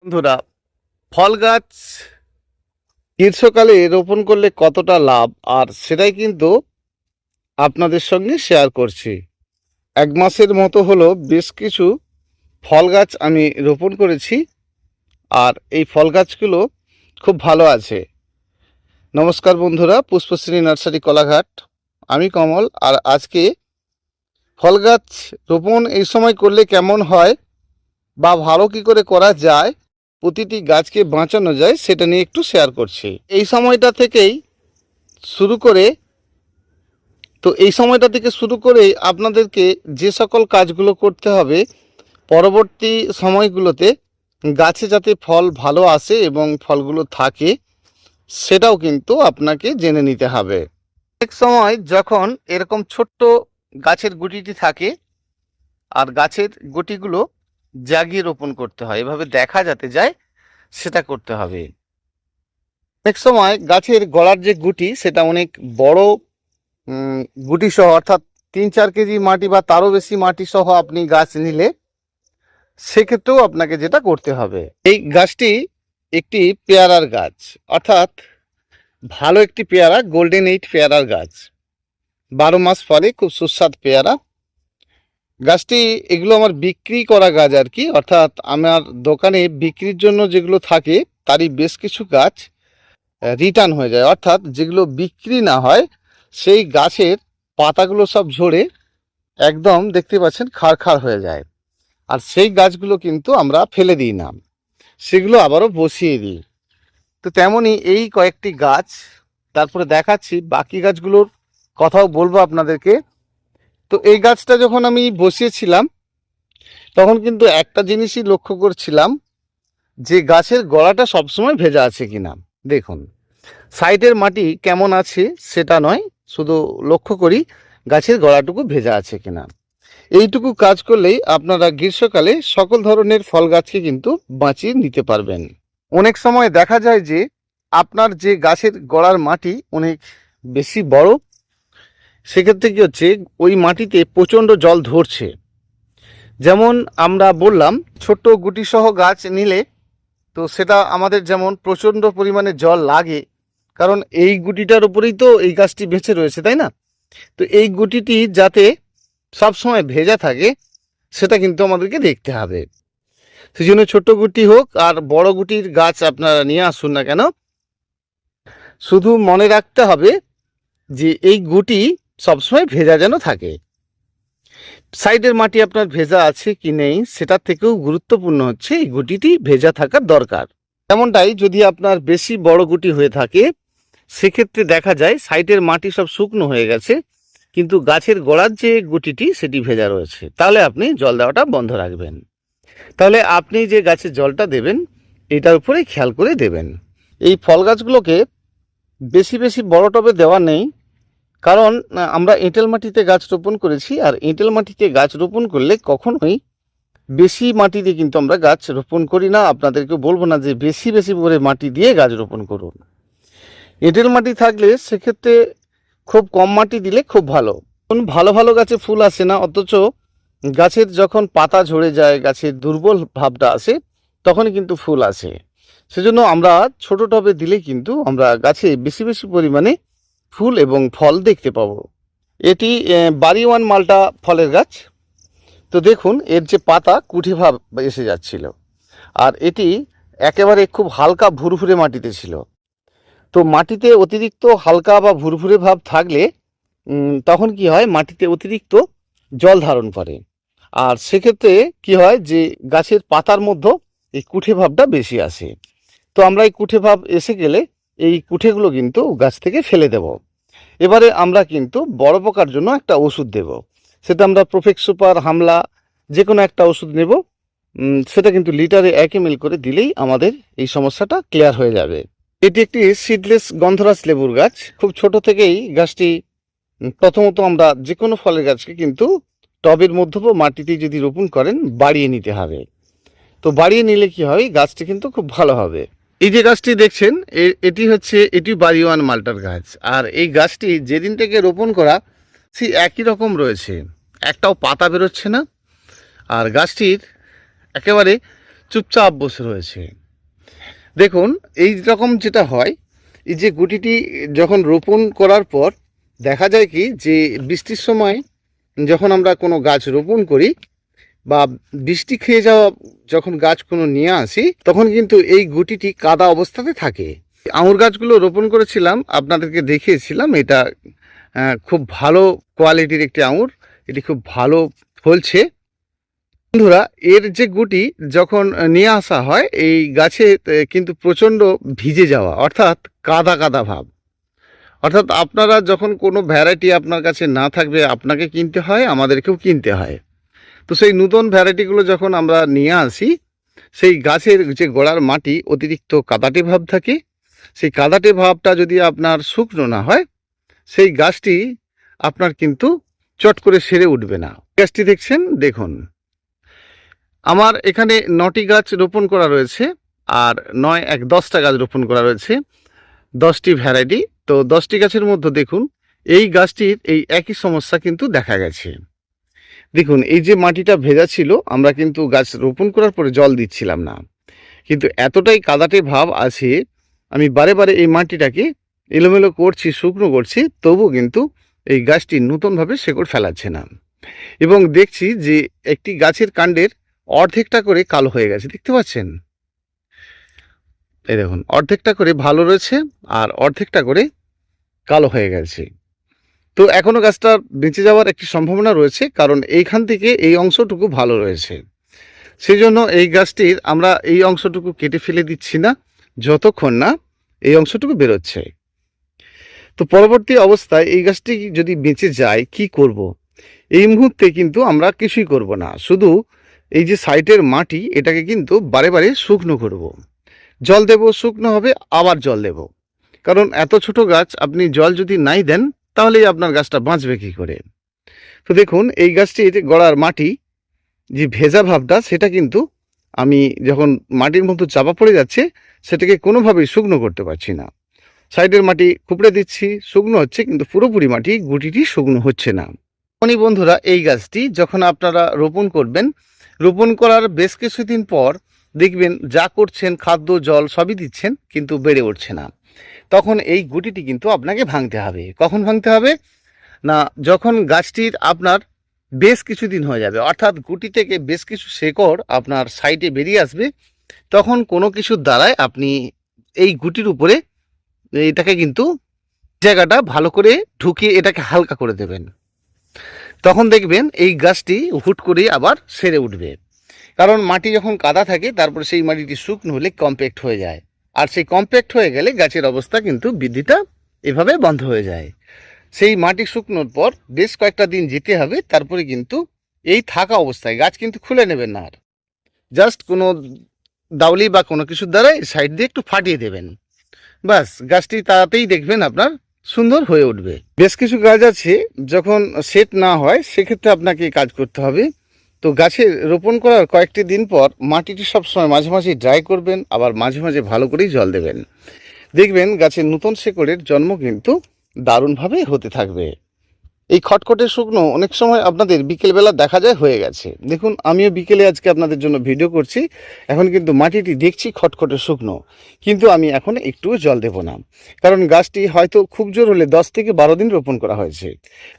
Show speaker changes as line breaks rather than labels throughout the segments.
বন্ধুরা, ফল গাছ গ্রীষ্মকালে রোপণ করলে কতটা লাভ আর সেটাই কিন্তু আপনাদের সঙ্গে শেয়ার করছি। 1 মাসের মতো হলো বেশ কিছু ফল গাছ আমি রোপণ করেছি আর এই ফল গাছগুলো খুব ভালো আছে। নমস্কার বন্ধুরা, পুষ্পশ্রী নার্সারি কলাঘাট, আমি কমল। আর আজকে ফল গাছ রোপণ এই সময় করলে কেমন হয় বা ভালো কি করে করা যায়, প্রতিটি গাছকে বাঁচানো যায়, সেটা নিয়ে একটু শেয়ার করছি। এই সময়টা থেকেই শুরু করে এই সময়টা থেকে শুরু করে আপনাদেরকে যে সকল কাজগুলো করতে হবে পরবর্তী সময়গুলোতে গাছে যাতে ফল ভালো আসে এবং ফলগুলো থাকে, সেটাও কিন্তু আপনাকে জেনে নিতে হবে। এক সময় যখন এরকম ছোট্ট গাছের গুটিটি থাকে আর গাছের গুটিগুলো জাগিয়ে রোপণ করতে হয়, এভাবে দেখা যাতে যায় সেটা করতে হবে। অনেক সময় গাছের গোড়ার যে গুটি সেটা অনেক বড় গুটি সহ, অর্থাৎ 3-4 কেজি মাটি বা তারও বেশি মাটি সহ আপনি গাছ নিলে সেক্ষেত্রেও আপনাকে যেটা করতে হবে, এই গাছটি একটি পেয়ারার গাছ, অর্থাৎ ভালো একটি পেয়ারা, গোল্ডেন 8 পেয়ারার গাছ, 12 মাস ফলে, খুব সুস্বাদু পেয়ারা গাছটি। এগুলো আমার বিক্রি করা গাছ আর কি, অর্থাৎ আমার দোকানে বিক্রির জন্য যেগুলো থাকে তারই বেশ কিছু গাছ রিটার্ন হয়ে যায়, অর্থাৎ যেগুলো বিক্রি না হয় সেই গাছের পাতাগুলো সব ঝরে একদম দেখতে পাচ্ছেন খাড় হয়ে যায়। আর সেই গাছগুলো কিন্তু আমরা ফেলে দিই না, সেগুলো আবারও বসিয়ে দিই। তো তেমনই এই কয়েকটি গাছ, তারপরে দেখাচ্ছি বাকি গাছগুলোর কথাও বলবো আপনাদেরকে। তো এই গাছটা যখন আমি বসিয়েছিলাম তখন কিন্তু একটা জিনিসই লক্ষ্য করছিলাম, যে গাছের গোড়াটা সবসময় ভেজা আছে কিনা। দেখুন সাইডের মাটি কেমন আছে সেটা নয়, শুধু লক্ষ্য করি গাছের গোড়াটুকু ভেজা আছে কিনা। এইটুকু কাজ করলেই আপনারা গ্রীষ্মকালে সকল ধরনের ফল গাছকে কিন্তু বাঁচিয়ে নিতে পারবেন। অনেক সময় দেখা যায় যে আপনার যে গাছের গোড়ার মাটি অনেক বেশি বড়, সেক্ষেত্রে কি হচ্ছে, ওই মাটিতে প্রচণ্ড জল ধরছে। যেমন আমরা বললাম ছোট্ট গুটি সহ গাছ নিলে তো সেটা আমাদের যেমন প্রচণ্ড পরিমাণে জল লাগে, কারণ এই গুটিটার উপরেই তো এই গাছটি বেঁচে রয়েছে, তাই না? তো এই গুটিটি যাতে সবসময় ভেজা থাকে সেটা কিন্তু আমাদেরকে দেখতে হবে। সেই জন্য ছোট্ট গুটি হোক আর বড় গুটির গাছ আপনারা নিয়ে আসুন না কেন, শুধু মনে রাখতে হবে যে এই গুটি সবসময় ভেজা যেন থাকে। সাইডের মাটি আপনার ভেজা আছে কি নেই সেটার থেকেও গুরুত্বপূর্ণ হচ্ছে এই গুটিটি ভেজা থাকার দরকার। তেমনটাই যদি আপনার বেশি বড় গুটি হয়ে থাকে সেক্ষেত্রে দেখা যায় সাইডের মাটি সব শুকনো হয়ে গেছে কিন্তু গাছের গোড়ার যে গুটিটি সেটি ভেজা রয়েছে, তাহলে আপনি জল দেওয়াটা বন্ধ রাখবেন। তাহলে আপনি যে গাছে জলটা দেবেন এটার উপরে খেয়াল করে দেবেন। এই ফল গাছগুলোকে বেশি বেশি বড় টবে দেওয়া নেই, কারণ আমরা এঁটেল মাটিতে গাছ রোপণ করেছি, আর এঁটেল মাটিতে গাছ রোপণ করলে কখনোই বেশি মাটিতে কিন্তু আমরা গাছ রোপণ করি না। আপনাদেরকে বলবো না যে বেশি বেশি করে মাটি দিয়ে গাছ রোপণ করুন। এঁটেল মাটি থাকলে সেক্ষেত্রে খুব কম মাটি দিলে খুব ভালো। ভালো ভালো গাছে ফুল আসে না, অথচ গাছের যখন পাতা ঝরে যায়, গাছের দুর্বল ভাবটা আসে, তখনই কিন্তু ফুল আসে। সেজন্য আমরা ছোট টবে দিলে কিন্তু আমরা গাছে বেশি বেশি পরিমাণে ফুল এবং ফল দেখতে পাবো। এটি বাড়িওয়ান মালটা ফলের গাছ। তো দেখুন এর যে পাতা কুঠি ভাব এসে যাচ্ছিল, আর এটি একেবারে খুব হালকা ভুরভুরে মাটিতে ছিল। তো মাটিতে অতিরিক্ত হালকা বা ভুরভুরে ভাব থাকলে তখন কি হয়, মাটিতে অতিরিক্ত জল ধারণ করে, আর সেক্ষেত্রে কি হয় যে গাছের পাতার মধ্যে এই কুঠে ভাবটা বেশি আসে। তো আমরা এই কুঠে ভাব এসে গেলে এই কুঠেগুলো কিন্তু গাছ থেকে ফেলে দেব। এবারে আমরা কিন্তু বড় পোকার জন্য একটা ওষুধ দেব, সেটা আমরা প্রোফেক্স সুপার, হামলা, যে কোনো একটা ওষুধ নেব। সেটা কিন্তু লিটারে 1 ml করে দিলেই আমাদের এই সমস্যাটা ক্লিয়ার হয়ে যাবে। এটি একটি সিডলেস গন্ধরাজ লেবুর গাছ। খুব ছোট থেকেই গাছটি, প্রথমত আমরা যে কোনো ফলের গাছকে কিন্তু টবের মধ্যে বা মাটিতে যদি রোপণ করেন বাড়িয়ে নিতে হবে। তো বাড়িয়ে নিলে কি হয়, গাছটি কিন্তু খুব ভালো হবে। এই যে গাছটি দেখছেন এটি বাড়িওয়ান মাল্টার গাছ, আর এই গাছটি যেদিন থেকে রোপণ করা সেই একই রকম রয়েছে, একটাও পাতা বেরোচ্ছে না। আর গাছটির একেবারে চুপচাপ বসে রয়েছে। দেখুন এই রকম যেটা হয়, এই যে গুটিটি যখন রোপণ করার পর দেখা যায় কি যে বৃষ্টির সময় যখন আমরা কোনো গাছ রোপণ করি বা বৃষ্টি খেয়ে যাওয়া যখন গাছ কোনো নিয়ে আসি, তখন কিন্তু এই গুটিটি কাদা অবস্থাতে থাকে। আঙুর গাছগুলো রোপণ করেছিলাম, আপনাদেরকে দেখিয়েছিলাম। এটা খুব ভালো কোয়ালিটির একটি আঙুর, এটি খুব ভালো ফলছে। বন্ধুরা, এর যে গুটি যখন নিয়ে আসা হয় এই গাছে কিন্তু প্রচণ্ড ভিজে যাওয়া, অর্থাৎ কাদা কাদা ভাব। অর্থাৎ আপনারা যখন কোনো ভ্যারাইটি আপনার কাছে না থাকবে, আপনাকে কিনতে হয়, আমাদেরকেও কিনতে হয়। তো সেই নতুন ভ্যারাইটিগুলো যখন আমরা নিয়ে আসি, সেই গাছের যে গোড়ার মাটি অতিরিক্ত কাদাটে ভাব থাকে। সেই কাদাটে ভাবটা যদি আপনার শুকনো না হয়, সেই গাছটি আপনার কিন্তু চট করে সেরে উঠবে না। গাছটি দেখছেন, দেখুন আমার এখানে 9টি গাছ রোপণ করা রয়েছে, আর 9 এক 10টা গাছ রোপণ করা রয়েছে, 10টি ভ্যারাইটি। তো 10টি গাছের মধ্যে দেখুন এই গাছটির এই একই সমস্যা কিন্তু দেখা গেছে। দেখুন এই যে মাটিটা ভেজা ছিল, আমরা কিন্তু গাছ রোপণ করার পরে জল দিচ্ছিলাম না, কিন্তু এতটাই কাদাটে ভাব আছে, আমি বারে বারে এই মাটিটাকে এলোমেলো করছি, শুকনো করছি, তবু কিন্তু এই গাছটি নতুনভাবে শেকড় ফেলাচ্ছে না। এবং দেখছি যে একটি গাছের কাণ্ডের অর্ধেকটা করে কালো হয়ে গেছে, দেখতে পাচ্ছেন? এই দেখুন অর্ধেকটা করে ভালো রয়েছে আর অর্ধেকটা করে কালো হয়ে গেছে। তো এখনো গাছটা বেঁচে যাওয়ার একটি সম্ভাবনা রয়েছে, কারণ এইখান থেকে এই অংশটুকু ভালো রয়েছে। সেই জন্য এই গাছটির আমরা এই অংশটুকু কেটে ফেলে দিচ্ছি না যতক্ষণ না এই অংশটুকু বেরোচ্ছে। তো পরবর্তী অবস্থায় এই গাছটি যদি বেঁচে যায় কি করব? এই মুহূর্তে কিন্তু আমরা কিছুই করব না, শুধু এই যে সাইডের মাটি এটাকে কিন্তু বারে বারে শুকনো করব। জল দেব, শুকনো হবে, আবার জল দেব। কারণ এত ছোট গাছ আপনি জল যদি নাই দেন তাহলেই আপনার গাছটা বাঁচবে কি করে? তো দেখুন এই গাছটির গোড়ার মাটি যে ভেজা ভাবটা, সেটা কিন্তু আমি যখন মাটির মধ্যে চাপা পড়ে যাচ্ছে সেটাকে কোনোভাবেই শুকনো করতে পারছি না। সাইডের মাটি খুপড়ে দিচ্ছি, শুকনো হচ্ছে, কিন্তু পুরোপুরি মাটি গুটিটি শুকনো হচ্ছে না। তখনই বন্ধুরা এই গাছটি যখন আপনারা রোপণ করবেন, রোপণ করার বেশ কিছুদিন পর দেখবেন যা করছেন খাদ্য জল সবই দিচ্ছেন কিন্তু বেড়ে উঠছে না। তখন এই গুটিটি কিন্তু আপনাকে ভাঙতে হবে। কখন ভাঙতে হবে? না, যখন গাছটির আপনার বেশ কিছুদিন হয়ে যাবে, অর্থাৎ গুটি থেকে বেশ কিছু শেকড় আপনার সাইডে বেরিয়ে আসবে, তখন কোনো কিছুর দ্বারাই আপনি এই গুটির উপরে এটাকে কিন্তু জায়গাটা ভালো করে ঢুকিয়ে এটাকে হালকা করে দেবেন। তখন দেখবেন এই গাছটি হুট করে আবার সেরে উঠবে। কারণ মাটি যখন কাদা থাকে তারপরে সেই মাটিটি শুকনো হলে কম্প্যাক্ট হয়ে যায়, আর সেই কম্প্যাক্ট হয়ে গেলে গাছের অবস্থা কিন্তু বৃদ্ধিটা এভাবে বন্ধ হয়ে যায়। সেই মাটি শুকনোর পর বেশ কয়েকটা দিন যেতে হবে, তারপরে কিন্তু এই থাকা অবস্থায় গাছ কিন্তু খুলে নেবেন না, আর জাস্ট কোনো দাউলি বা কোনো কিছুর দ্বারাই সাইড দিয়ে একটু ফাটিয়ে দেবেন, বাস গাছটি তাড়াতাড়ি দেখবেন আপনার সুন্দর হয়ে উঠবে। বেশ কিছু গাছ আছে যখন সেট না হয় সেক্ষেত্রে আপনাকে কাজ করতে হবে। তো গাছে রোপণ করার কয়েকটি দিন পর মাটিটি সবসময় মাঝে মাঝে ড্রাই করবেন, আবার মাঝে মাঝে ভালো করেই জল দেবেন। দেখবেন গাছের নতুন শেকড়ের জন্ম কিন্তু দারুণভাবে হতে থাকবে। এই খটখটে শুকনো অনেক সময় আপনাদের বিকেলবেলা দেখা যায় হয়ে গেছে। দেখুন আমিও বিকেলে আজকে আপনাদের জন্য ভিডিও করছি, এখন কিন্তু মাটিটি দেখছি খটখটে শুকনো, কিন্তু আমি এখন একটুও জল দেব না, কারণ গাছটি হয়তো খুব জোর হলে 10 থেকে 12 দিন রোপণ করা হয়েছে।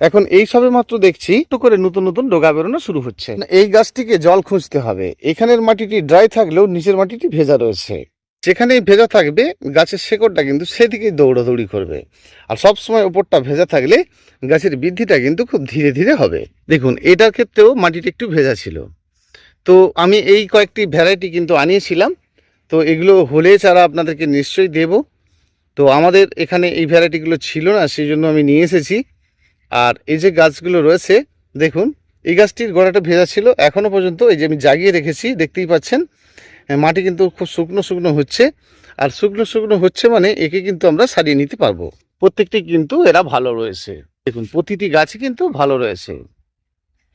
এখন এই সবে মাত্র দেখছি একটু করে নতুন নতুন ডগা বেরোনো শুরু হচ্ছে। এই গাছটিকে জল খুঁজতে হবে। এখানের মাটিটি ড্রাই থাকলেও নিচের মাটিটি ভেজা রয়েছে, যেখানেই ভেজা থাকবে গাছের শেকড়টা কিন্তু সেদিকেই দৌড়াদৌড়ি করবে, আর সবসময় ওপরটা ভেজা থাকলে গাছের বৃদ্ধিটা কিন্তু খুব ধীরে ধীরে হবে। দেখুন এটার ক্ষেত্রেও মাটিটা একটু ভেজা ছিল। তো আমি এই কয়েকটি ভ্যারাইটি কিন্তু আনিয়েছিলাম, তো এগুলো হলে চারা আপনাদেরকে নিশ্চয়ই দেব। তো আমাদের এখানে এই ভ্যারাইটিগুলো ছিল না, সেই জন্য আমি নিয়ে এসেছি। আর এই যে গাছগুলো রয়েছে দেখুন, এই গাছটির গোড়াটা ভেজা ছিল, এখনও পর্যন্ত এই যে আমি জাগিয়ে রেখেছি, দেখতেই পাচ্ছেন মাটি কিন্তু খুব শুকনো শুকনো হচ্ছে। আর শুকনো শুকনো হচ্ছে মানে একে কিন্তু আমরা সারিয়ে নিতে পারবো। প্রত্যেকটি কিন্তু এরা ভালো রয়েছে, দেখুন প্রতিটি গাছই কিন্তু ভালো রয়েছে।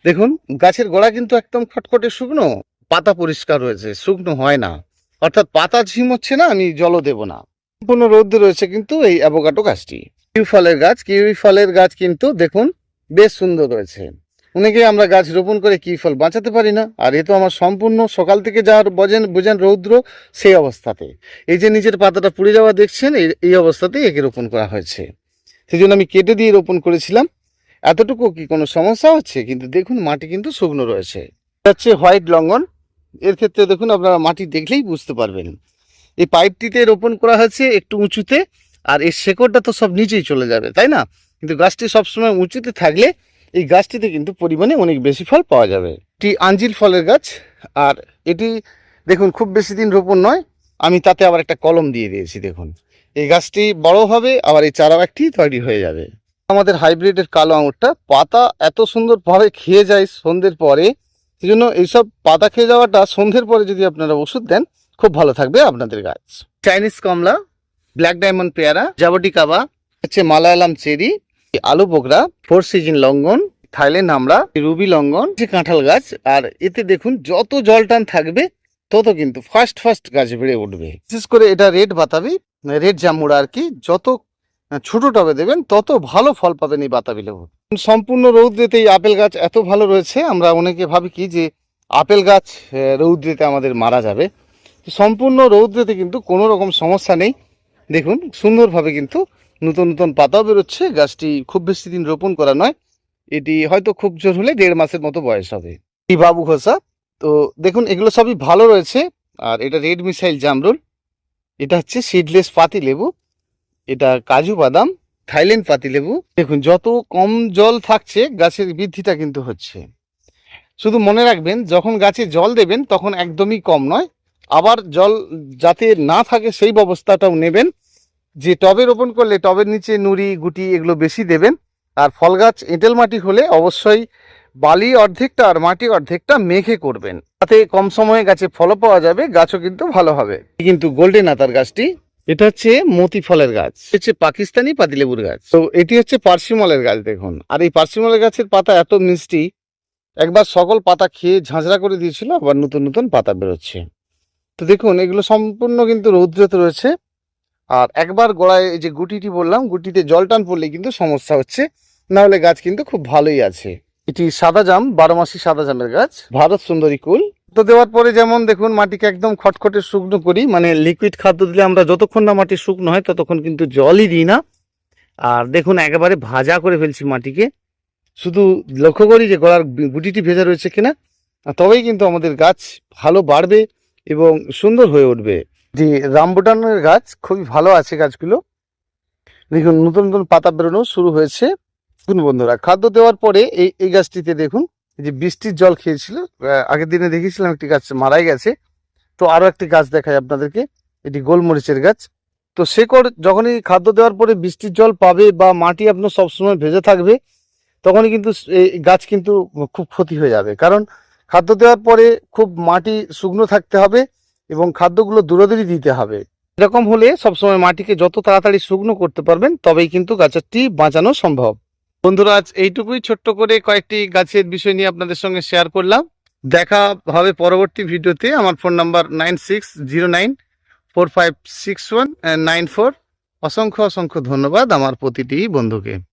দেখুন গাছের গোড়া কিন্তু একদম খটখটে শুকনো, পাতা পরিষ্কার রয়েছে, শুকনো হয় না, অর্থাৎ পাতা ঝিমোচ্ছে না, আমি জলও দেব না, সম্পূর্ণ রোদে রয়েছে কিন্তু এই অ্যাভোকাডো গাছটি। কিউই ফলের গাছ, কিউই ফলের গাছ কিন্তু দেখুন বেশ সুন্দর রয়েছে। অনেকে আমরা গাছ রোপণ করে কি ফল বাঁচাতে পারি না। আর এ তো আমার সম্পূর্ণ সকাল থেকে যাওয়ার বোঝেন রৌদ্র, সেই অবস্থাতে এই যে নিচের পাতাটা পুড়ে যাওয়া দেখছেন, এই অবস্থাতেই একে রোপণ করা হয়েছে। সেই জন্য আমি কেটে দিয়ে রোপণ করেছিলাম। এতটুকু কি কোনো সমস্যা হচ্ছে? কিন্তু দেখুন মাটি কিন্তু শুকনো রয়েছে। এটা হচ্ছে হোয়াইট লঙ্ঘন। এর ক্ষেত্রে দেখুন আপনারা মাটি দেখলেই বুঝতে পারবেন। এই পাইপটিতে রোপণ করা হয়েছে একটু উঁচুতে, আর এর শেকড়টা তো সব নিচেই চলে যাবে, তাই না? কিন্তু গাছটি সবসময় উঁচুতে থাকলে এই গাছটিতে কিন্তু পরিমাণে অনেক বেশি ফল পাওয়া যাবে। এটি আঞ্জিল ফলের গাছ, আর এটি দেখুন খুব বেশি দিন রোপণ নয়, আমি তাতে আবার একটা কলম দিয়ে দিয়েছি। দেখুন এই গাছটি বড় হবে, আবার এই চারা ব্যাগটি তৈরি হয়ে যাবে। আমাদের হাইব্রিডের কালো আঙুরটা পাতা এত সুন্দরভাবে খেয়ে যায় সন্ধ্যের পরে, সেই জন্য এইসব পাতা খেয়ে যাওয়াটা সন্ধ্যের পরে যদি আপনারা ওষুধ দেন, খুব ভালো থাকবে আপনাদের গাছ। চাইনিজ কমলা, ব্ল্যাক ডায়মন্ড পেয়ারা, জাবটিকাবা, হচ্ছে মালায়ালাম চেরি, আলু বোগরা, ফোর সিজন লঙ্ঘন, থাইল্যান্ড আমরা, রুবি লঙ্ঘন, কাঁঠাল গাছ। আর এতে দেখুন যত জল টান থাকবে তত কিন্তু ফার্স্ট গাছ বেড়ে উঠবে। বিশেষ করে এটা রেড বাতাবি, রেড জামুড়া আর কি। যত ছোট টবে দেবেন তত ভালো ফল পাবেন এই বাতাবি লেবু। সম্পূর্ণ রৌদ্রেতে এই আপেল গাছ এত ভালো রয়েছে, আমরা অনেকে ভাবি কি যে আপেল গাছ রৌদ্রেতে আমাদের মারা যাবে। সম্পূর্ণ রৌদ্রেতে কিন্তু কোনো রকম সমস্যা নেই। দেখুন সুন্দরভাবে কিন্তু নতুন পাতাও বেরোচ্ছে। গাছটি খুব বেশি দিন রোপণ করা নয়, এটি হয়তো খুব জোর হলে 1.5 মাসের মতো বয়স হবে। এই বাবু খোসা, তো দেখুন এগুলো সবই ভালো রয়েছে। আর এটা রেড মিসাইল জামরুল, এটা হচ্ছে সিডলেস পাতি লেবু, এটা কাজু বাদাম, থাইল্যান্ড পাতি লেবু। দেখুন যত কম জল থাকছে গাছের বৃদ্ধিটা কিন্তু হচ্ছে। শুধু মনে রাখবেন যখন গাছে জল দেবেন তখন একদমই কম নয়, আবার জল যাতে না থাকে সেই ব্যবস্থাটাও নেবেন। যে টবে রোপণ করলে টবের নিচে নুড়ি গুটি এগুলো বেশি দেবেন। আর ফল গাছ এঁটেল মাটি হলে অবশ্যই বালি অর্ধেকটা আর মাটি অর্ধেকটা মেখে করবেন, তাতে কম সময়ে গাছে ফলও পাওয়া যাবে, গাছও কিন্তু ভালো হবে। কিন্তু গোল্ডেন আতার গাছটি, এটা হচ্ছে মতি ফলের গাছ, হচ্ছে পাকিস্তানি পাতিলেবুর গাছ। তো এটি হচ্ছে পার্সিমলের গাছ। দেখুন আর এই পার্সিমলের গাছের পাতা এত মিষ্টি, একবার সকল পাতা খেয়ে ঝাঁঝরা করে দিয়েছিল, আবার নতুন পাতা বেরোচ্ছে। তো দেখুন এগুলো সম্পূর্ণ কিন্তু রৌদ্রতে রয়েছে। আর একবার গোড়ায় এই যে গুটিটি বললাম, গুটিতে জল টান পড়লে কিন্তু সমস্যা হচ্ছে, না হলে গাছ কিন্তু খুব ভালোই আছে। এটি সাদা জাম, 12 মাসি সাদা জামের গাছ, ভারত সুন্দরী কুল। তো দেওয়ার পরে যেমন দেখুন মাটিকে একদম খটখটে শুকনো করি, মানে লিকুইড খাদ্য দিলে আমরা যতক্ষণ না মাটি শুকনো হয় ততক্ষণ কিন্তু জলই দিই না। আর দেখুন একেবারে ভাজা করে ফেলছি মাটিকে, শুধু লক্ষ্য করি যে গোড়ার গুটিটি ভেজা রয়েছে কিনা, তবেই কিন্তু আমাদের গাছ ভালো বাড়বে এবং সুন্দর হয়ে উঠবে। যে রামবুটানের গাছ খুবই ভালো আছে গাছগুলো। দেখুন নতুন পাতা বেরোনো শুরু হয়েছে। দেখুন বন্ধুরা, খাদ্য দেওয়ার পরে এই গাছটিতে দেখুন যে বৃষ্টির জল খেয়েছিল, আগের দিনে দেখেছিলাম একটি গাছ মারাই গেছে। তো আরো একটি গাছ দেখাই আপনাদেরকে, এটি গোলমরিচের গাছ। তো শেকড় যখনই খাদ্য দেওয়ার পরে বৃষ্টির জল পাবে বা মাটি আপনার সবসময় ভেজে থাকবে, তখনই কিন্তু এই গাছ কিন্তু খুব ক্ষতি হয়ে যাবে। কারণ খাদ্য দেওয়ার পরে খুব মাটি শুকনো থাকতে হবে এবং খাদ্যগুলো দূরে দিতে হবে। এরকম হলে সবসময় মাটিকে যত তাড়াতাড়ি শুকনো করতে পারবেন তবেই কিন্তু গাছটি বাঁচানো সম্ভব। বন্ধুরা আজ এইটুকুই ছোট্ট করে কয়েকটি গাছের বিষয় নিয়ে আপনাদের সঙ্গে শেয়ার করলাম। দেখা হবে পরবর্তী ভিডিওতে। আমার ফোন নাম্বার 9609456194। অসংখ্য ধন্যবাদ আমার প্রতিটি বন্ধুকে।